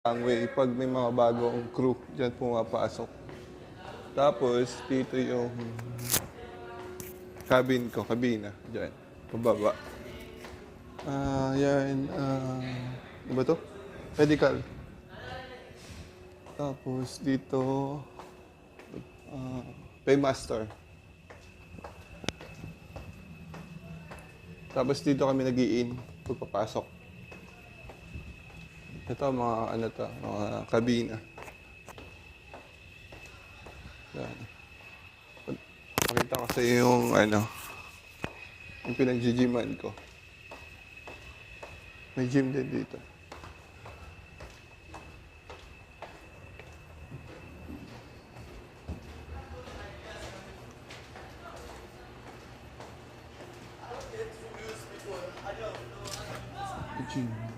Gangway pag may mga bagong crew diyan pumapasok. Tapos dito yung cabin ko, kabina diyan, pababa. Yan, ano ba to? Medical. Tapos dito, Paymaster. Tapos dito kami nag-i-in pagpapasok. Ito mga ano to, mga kabina. Yan. Pakita ko sa yung ano, yung pinag-gyman ko. May gym din dito. Gym.